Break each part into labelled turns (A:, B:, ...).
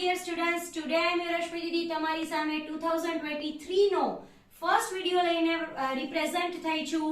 A: dear students, today I am your Rashmi Didi તમારી સામે 2023 નો ફર્સ્ટ વિડિયો લઈને રિપ્રેઝન્ટ થઈ છું.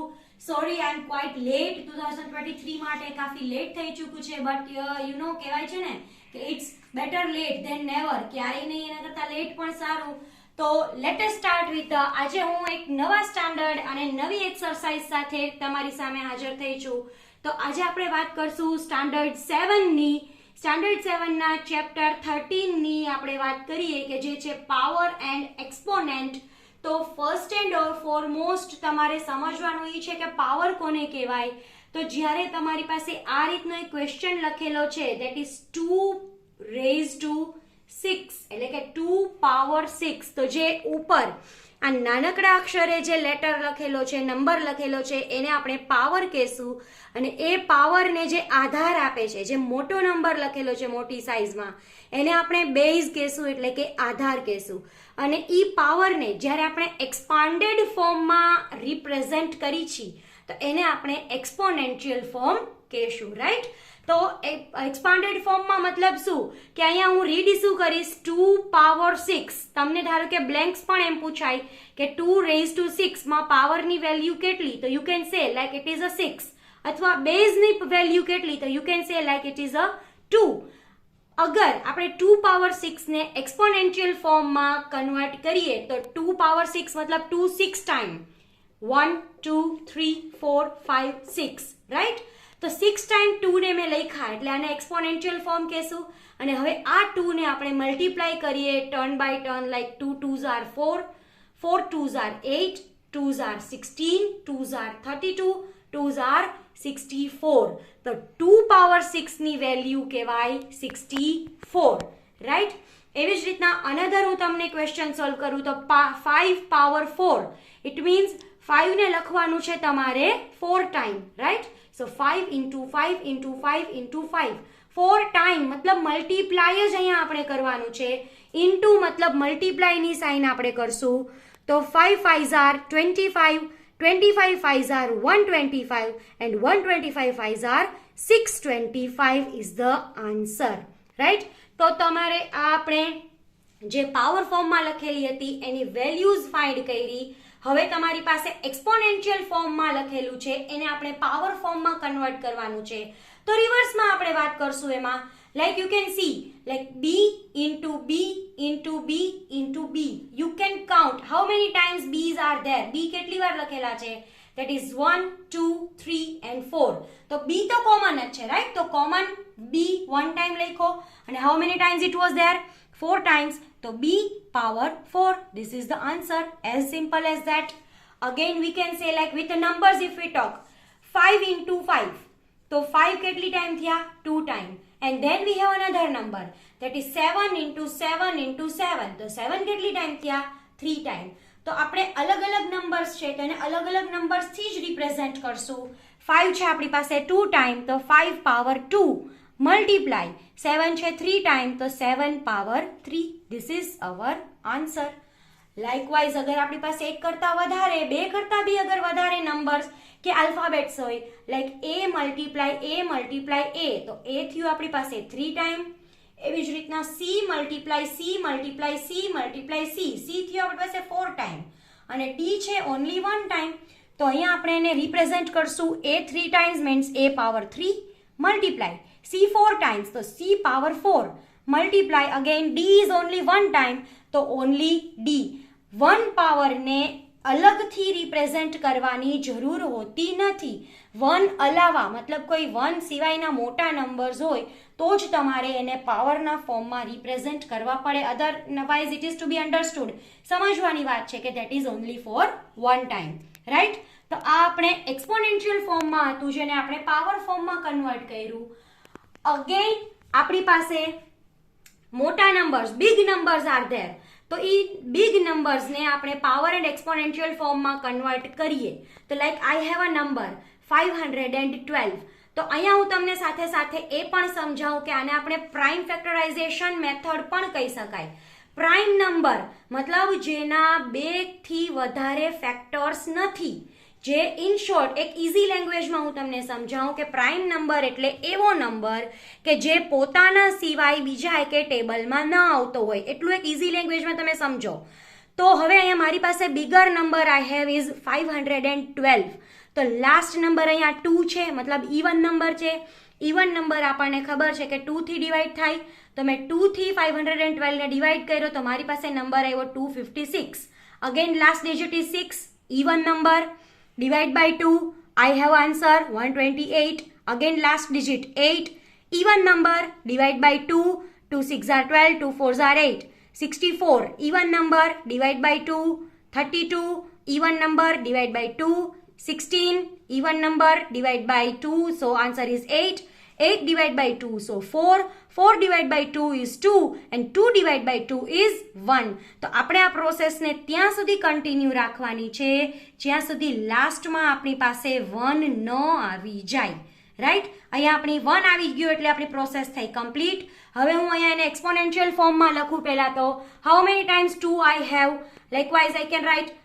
A: Sorry I am quite late 2023 માટે કાફી લેટ થઈ ચૂક્યું છે, બટ યુ નો કહેવાય છે ને કે it's better late than never, ક્યારેય નહીં એના કરતાં લેટ પણ સારું. તો લેટ અસ સ્ટાર્ટ વિથ આજે હું એક નવા સ્ટાન્ડર્ડ અને નવી એક્સરસાઇઝ સાથે તમારી સામે હાજર થઈ છું. તો આજે આપણે વાત કરશું સ્ટાન્ડર્ડ 7 ની. સ્ટાન્ડર્ડ 7 ના ચેપ્ટર 13 ની આપણે વાત કરીએ કે જે છે પાવર એન્ડ એક્સપોનેન્ટ. તો ફર્સ્ટ એન્ડ ફોરમોસ્ટ તમારે સમજવાનું એ છે કે પાવર કોને કહેવાય. તો જ્યારે તમારી પાસે આ રીતનો એક ક્વેશ્ચન લખેલો છે ધેટ ઇઝ 2 રેઝ ટુ 6 એટલે કે 2 પાવર 6, તો જે ઉપર આ નાનકડા અક્ષરે જે લેટર લખેલો છે, નંબર લખેલો છે, એને આપણે પાવર કહેશું. અને એ પાવરને જે આધાર આપે છે, જે મોટો નંબર લખેલો છે મોટી સાઇઝમાં, એને આપણે બેઝ કહેશું એટલે કે આધાર કહેશું. અને એ પાવરને જ્યારે આપણે એક્સપાન્ડેડ ફોર્મમાં રિપ્રેઝન્ટ કરી છીએ તો એને આપણે એક્સપોનેન્શિયલ ફોર્મ કહેશું, રાઈટ. તો એક્સપાન્ડેડ ફોર્મમાં મતલબ શું કે અહીંયા હું રીડ શું કરીશ 2 પાવર 6. તમને ધારો કે બ્લેન્ક્સ પણ એમ પૂછાય કે 2 રેઝ ટુ 6 માં પાવરની વેલ્યુ કેટલી, તો you can say like it is a 6. અથવા બેઝની વેલ્યુ કેટલી, તો you can say like it is a 2. અગર આપણે 2 પાવર 6 ને એક્સપોનેન્શિયલ ફોર્મમાં કન્વર્ટ કરીએ તો 2 પાવર 6 મતલબ 2 6 ટાઈમ 1 2 3 4 5 6, રાઈટ. તો 6 ટાઈમ 2 ને મેં લખ્યા એટલે આને એક્સપોનેન્શિયલ ફોર્મ કહેશું. અને હવે આ 2 ને આપણે મલ્ટીપ્લાય કરીએ turn by turn, like 2 2s are 4, 4 2s are 8, 2s are 16, 2s are 32, 2s are 64. તો 2 પાવર 6 ની વેલ્યુ કહેવાય 64, રાઈટ. એવી જ રીતના અનધર હું તમને ક્વેશ્ચન સોલ્વ કરું તો 5 પાવર 4, ઇટ મીન્સ 5 ને લખવાનું છે તમારે 4 ટાઈમ, રાઈટ. સો 5 into 5 into 5 into 5, 4 ટાઈમ મતલબ મલ્ટીપ્લાય જ અહીંયા આપણે કરવાનું છે. ઇન્ટુ મતલબ મલ્ટીપ્લાયની સાઇન આપણે કરશું. તો 5 5s are 25, 25 5s are 125 and 125 5s are 625 is the answer, right. તો તમારે આ આપણે જે પાવર ફોર્મમાં લખેલી હતી એની વેલ્યુઝ ફાઇન્ડ કરી. હવે તમારી પાસે એક્સપોનેન્શિયલ ફોર્મમાં લખેલું છે એને આપણે પાવર ફોર્મમાં કન્વર્ટ કરવાનું છે. તો રિવર્સમાં આપણે વાત કરશું એમાં, like you can see like b into b into b into b. You can count how many times b's are there. b કેટલી વાર લખેલા છે, that is 1 2 3 and 4. તો b તો કોમન જ છે, રાઈટ. તો કોમન b 1 ટાઈમ લખો અને how many times it was there 4 times. So b power 4. This is the answer. As simple as that. Again we can say like with the numbers if we talk 5 into 5. So 5 કેટલી time થયા 2 time. And then we have another number that is 7 into 7 into 7. તો 7 કેટલી time થયા 3 time. તો આપણે અલગ અલગ numbers છે તો એને અલગ અલગ નંબર્સ થી જ રિપ્રેઝન્ટ કરશું. 5 છે આપણી પાસે 2 ટાઈમ તો 5 પાવર 2 મલ્ટીપ્લાય 7 છે 3 ટાઈમ તો 7 power 3. This is our answer. Likewise અગર આપણી પાસે એક કરતાં વધારે, બે કરતાં બી અગર વધારે નંબર્સ કે આલ્ફાબેટ્સ હોય લાઈક a મલ્ટીપ્લાય a, તો a થયું આપણી પાસે 3 ટાઈમ. એવી જ રીતના c multiply c multiply c multiply c થયું આપણી પાસે 4 ટાઈમ. અને d છે ઓનલી 1 ટાઈમ. તો અહીંયા આપણે એને રિપ્રેઝન્ટ કરશું a 3 times means a power 3 multiply c 4 times, so c power 4 multiply again d is only 1 time, તો only d. 1 પાવર ને અલગથી રિપ્રેઝન્ટ કરવાની જરૂર હોતી નથી. 1 અલાવા મતલબ કોઈ 1 સિવાયના મોટા નંબર્સ હોય તો જ તમારે એને પાવરના ફોર્મમાં રિપ્રેઝન્ટ કરવા પડે. Otherwise it is to be understood. સમજવાની વાત છે કે that is only for 1 time, right. તો આ આપણે એક્સપોનેન્શિયલ ફોર્મમાં હતું જેને આપણે પાવર ફોર્મમાં કન્વર્ટ કર્યું. અગેન આપણી પાસે મોટા numbers big numbers are there. તો એ બિગ નંબર્સને આપણે પાવર એન્ડ એક્સપોનેન્શિયલ ફોર્મમાં કન્વર્ટ કરીએ. તો like I have a number 512. તો અહીંયા હું તમને સાથે સાથે એ પણ સમજાવું કે આને આપણે પ્રાઇમ ફેક્ટરાઇઝેશન મેથડ પણ કહી શકાય. પ્રાઇમ નંબર મતલબ જેના 2 થી વધારે ફેક્ટર્સ નથી, જે ઇન શોર્ટ એક ઇઝી લેંગ્વેજમાં હું તમને સમજાવું કે પ્રાઇમ નંબર એટલે એવો નંબર કે જે પોતાના સિવાય બીજા એકે ટેબલમાં ન આવતો હોય, એટલું એક ઇઝી લેંગ્વેજમાં તમે સમજો. તો હવે અહીંયા મારી પાસે bigger number I have is 512. તો લાસ્ટ નંબર અહીંયા 2 છે, મતલબ ઇવન નંબર છે. ઇવન નંબર આપણને ખબર છે કે 2 થી ડિવાઈડ થાય, તો મેં 2 થી 512 ને ડિવાઈડ કર્યો તો મારી પાસે નંબર આવ્યો 256. Again last digit is 6, even number. Divide by 2, I have answer 128. Again last digit 8. Even number, divide by 2, 2 6 are 12, 2 4 are 8. 64, even number, divide by 2. 32, even number, divide by 2. 16, even number, divide by 2. So answer is 8. 8 divided by 2, so 4. 4 divided by 2 is 2 and 2 divided by 2 is 1. તો આપણે આ પ્રોસેસને ત્યાં સુધી continue રાખવાની છે જ્યાં સુધી લાસ્ટમાં આપણી પાસે 1 ન આવી જાય, રાઈટ? અહીંયા આપણી 1 આવી ગયું એટલે આપણી પ્રોસેસ થઈ કમ્પ્લીટ. હવે હું અહીંયા એને એક્સપોનેન્શિયલ ફોર્મમાં લખું. પહેલા તો how many times 2 I have, likewise I can write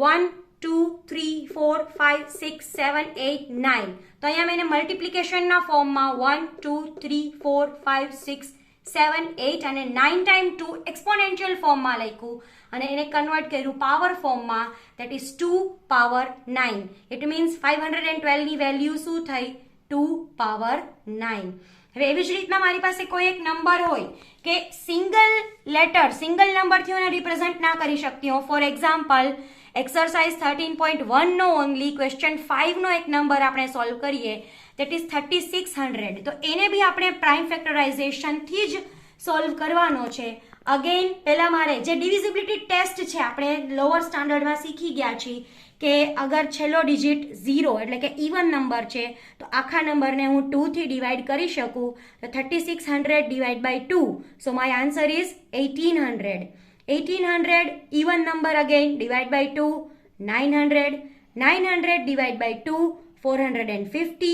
A: 1 2 3 4 5 6 7 8 9. તો અહીંયા મેં મલ્ટિપ્લિકેશનના ફોર્મમાં 1 2 3 4 5 6 7 8 અને 9 ટાઈમ 2 એક્સપોનેન્શિયલ ફોર્મમાં લખ્યું અને એને કન્વર્ટ કર્યું પાવર ફોર્મમાં, that is 2 power 9. It means 512 ની વેલ્યુ શું થઈ? 2 પાવર 9. હવે એવી જ રીતના મારી પાસે કોઈ એક નંબર હોય કે સિંગલ લેટર સિંગલ નંબરથી હું એને રિપ્રેઝન્ટ ના કરી શકતી હોઉં. ફોર એક્ઝામ્પલ એક્સરસાઇઝ 13.1 નો ઓનલી ક્વેશ્ચન 5 નો એક નંબર આપણે સોલ્વ કરીએ, દેટ ઇઝ 3600. તો એને બી આપણે પ્રાઇમ ફેક્ટરાઇઝેશનથી જ સોલ્વ કરવાનો છે. અગેન પહેલા મારે જે ડિવિઝિબિલિટી ટેસ્ટ છે આપણે લોઅર સ્ટાન્ડર્ડમાં શીખી ગયા છીએ કે અગર છેલ્લો ડિજિટ 0 એટલે કે ઇવન નંબર છે તો આખા નંબરને હું 2 થી ડિવાઈડ કરી શકું. તો 3600 divide by 2, so my answer is 1800. 1800 even number again, divide by 2, 900. 900 divide by 2, 450.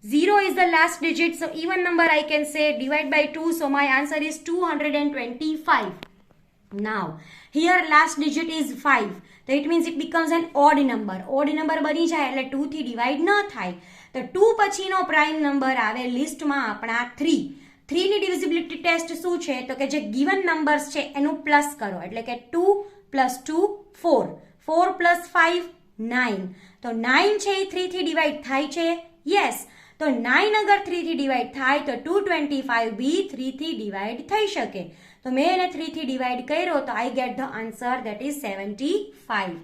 A: 0 is the last digit, so even number I can say divide by 2, so my answer is 225. Now here last digit is 5, so it means it becomes an odd number. Odd number બની જાય એટલે 2 થી divide ન થાય. તો 2 પછીનો prime number આવે લિસ્ટમાં આપણા 3. 3 ની ડિવિઝિબિલિટી ટેસ્ટ શું છે? તો કે જે ગિવન નંબર્સ છે એનું પ્લસ કરો, એટલે કે 2 + 2 4, 4 + 5 9. તો 9 છે એ 3 થી ડિવાઈડ થાય છે? યસ. તો 9 અગર 3 થી ડિવાઈડ થાય તો 225 બી 3 થી ડિવાઈડ થઈ શકે. તો મેં એને 3 થી ડિવાઈડ કર્યો તો I get the answer, that is 75.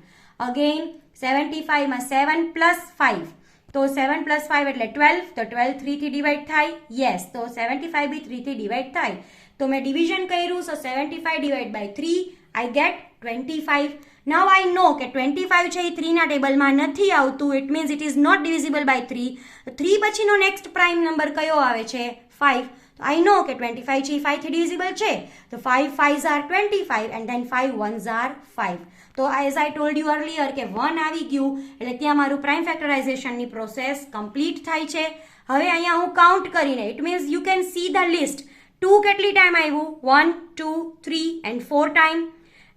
A: Again 75 માં 7 + 5, તો 7 + 5 એટલે 12, તો 12 3 થી ડિવાઈડ થાય? યસ. તો 75 બી 3 થી ડિવાઈડ થાય. તો મેં ડિવિઝન કર્યું, so 75 divide by 3 I get 25. Now I know કે 25 છે એ 3 ના ટેબલમાં નથી આવતું, it means it is not divisible by 3. તો 3 પછીનો નેક્સ્ટ પ્રાઇમ નંબર કયો આવે છે? 5. તો આઈ નો કે 25 છે એ 5 થી ડિવિઝિબલ છે. તો 5 5s are 25 and then 5 1s are 5. તો as I told you earlier કે 1 આવી ગયું એટલે ત્યાં મારું પ્રાઇમ ફેક્ટરાઇઝેશનની પ્રોસેસ કમ્પ્લીટ થાય છે. હવે અહીંયા હું કાઉન્ટ કરીને, it means you can see the list. 2 કેટલી ટાઈમ આવ્યું? 1 2 3 and 4 ટાઈમ.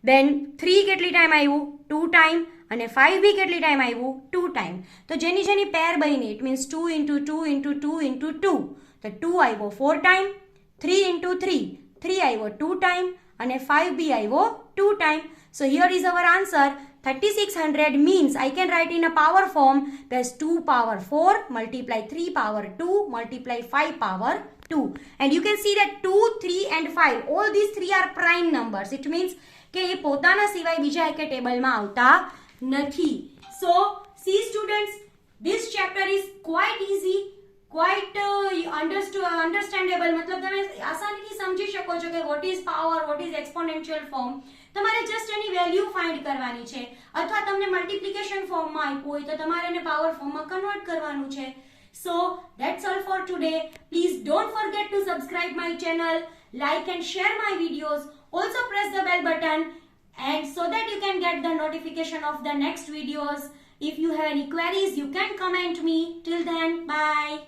A: દેન 3 કેટલી ટાઈમ આવ્યું? 2 ટાઈમ. અને 5 બી કેટલી ટાઈમ આવ્યું? 2 ટાઈમ. તો જેની જેની પેર બની, ઇટ મીન્સ 2 × 2 × 2 × 2. તો 2 આવ્યો 4 ટાઈમ, 3 × 3, 3 આવ્યો 2 ટાઈમ અને 5 બી આવ્યો 2 time. So here is our answer. 3600 means I can write in a power form, there's 2 power 4 multiply 3 power 2 multiply 5 power 2. And you can see that 2, 3 and 5, all these three are prime numbers. It means કે એ પોતાના સિવાય બીજા એક ટેબલમાં આવતા નથી. So see students, this chapter is quite easy, quite understandable. मतलब તમે આસાનીથી સમજી શકો છો કે what is power, what is exponential form. તમારે જસ્ટ એની વેલ્યુ ફાઇન્ડ કરવાની છે, અથવા તમને મલ્ટિપ્લિકેશન ફોર્મમાં આપ્યું હોય તો તમારે એને પાવર ફોર્મમાં કન્વર્ટ કરવાનું છે. So that's all for today. Please don't forget to subscribe my channel, like and share my videos. Also press the bell button and so that you can get the notification of the next videos. If you have any queries, you can comment me. Till then, bye.